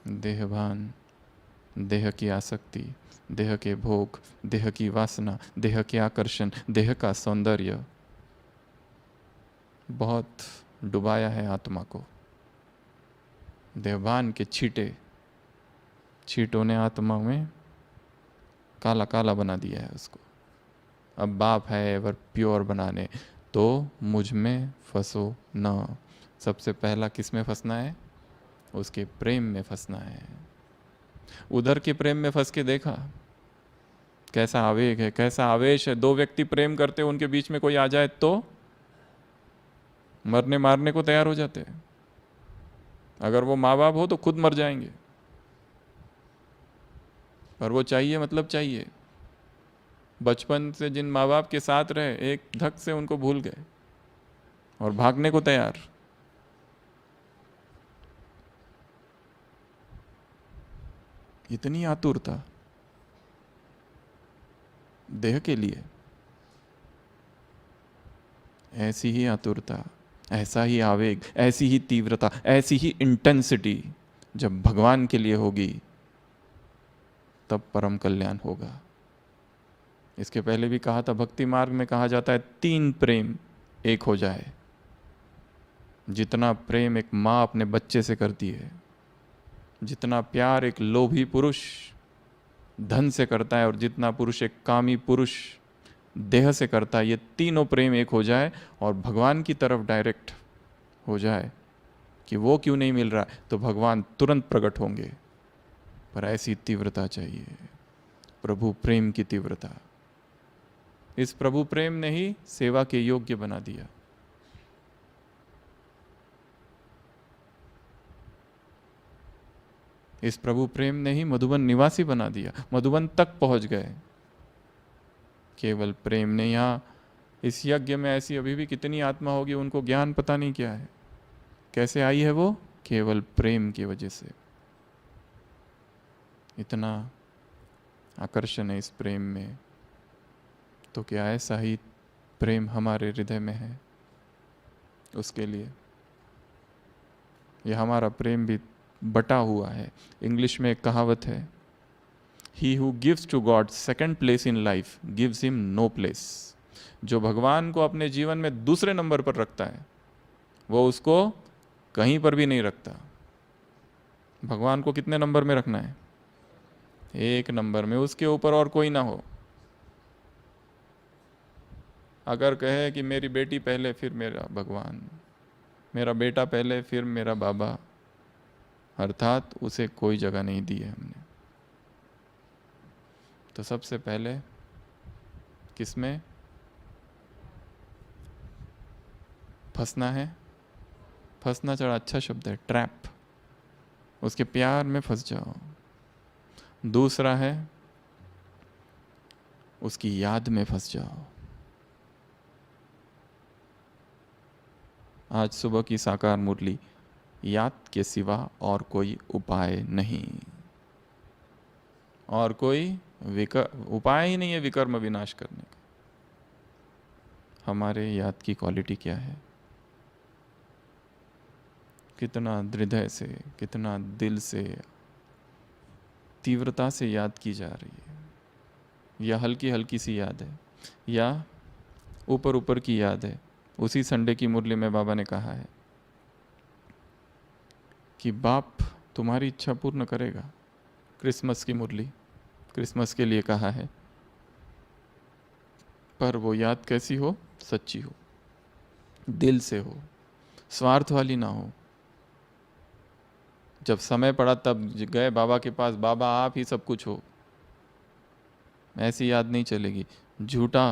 देहभान, देह की आसक्ति, देह के भोग, देह की वासना, देह के आकर्षण, देह का सौंदर्य बहुत डुबाया है आत्मा को। देहभान के छींटों ने आत्मा में काला काला बना दिया है उसको। अब बाप है एवर प्योर बनाने, तो मुझ में फंसो न। सबसे पहला किस में फंसना है? उसके प्रेम में फंसना है। उधर के प्रेम में फंस के देखा कैसा आवेग है, कैसा आवेश है। दो व्यक्ति प्रेम करते, उनके बीच में कोई आ जाए तो मरने मारने को तैयार हो जाते हैं। अगर वो माँ बाप हो तो खुद मर जाएंगे, पर वो चाहिए मतलब चाहिए। बचपन से जिन माँ बाप के साथ रहे, एक धक से उनको भूल गए और भागने को तैयार। इतनी आतुरता देह के लिए, ऐसी ही आतुरता, ऐसा ही आवेग, ऐसी ही तीव्रता, ऐसी ही इंटेंसिटी जब भगवान के लिए होगी तब परम कल्याण होगा। इसके पहले भी कहा था, भक्ति मार्ग में कहा जाता है 3 प्रेम एक हो जाए। जितना प्रेम एक माँ अपने बच्चे से करती है, जितना प्यार एक लोभी पुरुष धन से करता है, और जितना पुरुष एक कामी पुरुष देह से करता है, ये तीनों प्रेम एक हो जाए और भगवान की तरफ डायरेक्ट हो जाए कि वो क्यों नहीं मिल रहा, तो भगवान तुरंत प्रकट होंगे। पर ऐसी तीव्रता चाहिए, प्रभु प्रेम की तीव्रता। इस प्रभु प्रेम ने ही सेवा के योग्य बना दिया। इस प्रभु प्रेम ने ही मधुबन निवासी बना दिया, मधुबन तक पहुंच गए केवल प्रेम ने। यहाँ इस यज्ञ में ऐसी अभी भी कितनी आत्मा होगी, उनको ज्ञान पता नहीं क्या है, कैसे आई है वो, केवल प्रेम की वजह से। इतना आकर्षण है इस प्रेम में, तो क्या ऐसा ही प्रेम हमारे हृदय में है उसके लिए? यह हमारा प्रेम भी बटा हुआ है। इंग्लिश में एक कहावत है, he who gives to God second place in life gives him no place. जो भगवान को अपने जीवन में दूसरे नंबर पर रखता है, वो उसको कहीं पर भी नहीं रखता। भगवान को कितने नंबर में रखना है? 1 नंबर में, उसके ऊपर और कोई ना हो। अगर कहे कि मेरी बेटी पहले फिर मेरा भगवान, मेरा बेटा पहले फिर मेरा बाबा, अर्थात उसे कोई जगह नहीं दी है हमने। तो सबसे पहले किसमें फंसना है? फंसना चढ़ा अच्छा शब्द है, ट्रैप। उसके प्यार में फंस जाओ। दूसरा है उसकी याद में फंस जाओ। आज सुबह की साकार मुरली, याद के सिवा और कोई उपाय नहीं, और कोई उपाय ही नहीं है विकर्म विनाश करने का। हमारे याद की क्वालिटी क्या है? कितना हृदय से, कितना दिल से, तीव्रता से याद की जा रही है, या हल्की हल्की सी याद है, या ऊपर ऊपर की याद है। उसी संडे की मुरली में बाबा ने कहा है कि बाप तुम्हारी इच्छा पूर्ण करेगा। क्रिसमस की मुरली, क्रिसमस के लिए कहा है, पर वो याद कैसी हो? सच्ची हो, दिल से हो, स्वार्थ वाली ना हो। जब समय पड़ा तब गए बाबा के पास, बाबा आप ही सब कुछ हो, ऐसी याद नहीं चलेगी। झूठा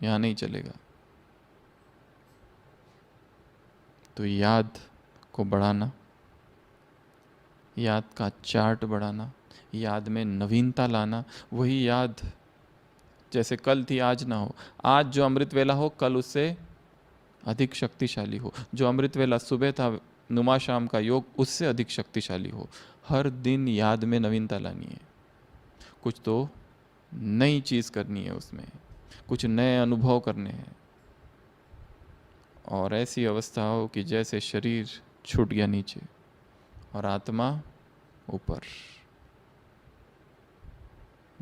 यहाँ नहीं चलेगा। तो याद को बढ़ाना, याद का चार्ट बढ़ाना, याद में नवीनता लाना। वही याद जैसे कल थी आज ना हो, आज जो अमृत वेला हो कल उससे अधिक शक्तिशाली हो। जो अमृत वेला सुबह था नुमा शाम का योग, उससे अधिक शक्तिशाली हो। हर दिन याद में नवीनता लानी है, कुछ तो नई चीज़ करनी है, उसमें कुछ नए अनुभव करने हैं। और ऐसी अवस्था हो कि जैसे शरीर छूट गया नीचे और आत्मा ऊपर।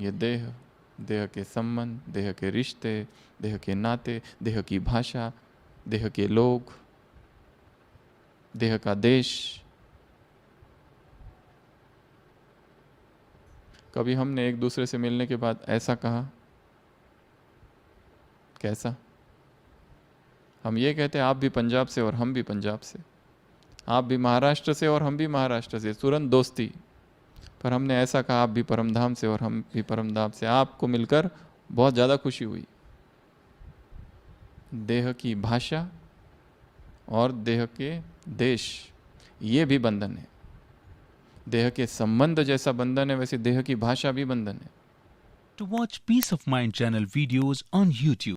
ये देह, देह के संबंध, देह के रिश्ते, देह के नाते, देह की भाषा, देह के लोग, देह का देश। कभी हमने एक दूसरे से मिलने के बाद ऐसा कहा? कैसा? हम ये कहते हैं आप भी पंजाब से और हम भी पंजाब से, आप भी महाराष्ट्र से और हम भी महाराष्ट्र से, तुरंत दोस्ती। पर हमने ऐसा कहा आप भी परमधाम से और हम भी परमधाम से, आपको मिलकर बहुत ज़्यादा खुशी हुई। देह की भाषा और देह के देश, ये भी बंधन है। देह के संबंध जैसा बंधन है, वैसे देह की भाषा भी बंधन है। To watch Peace of Mind channel videos on YouTube,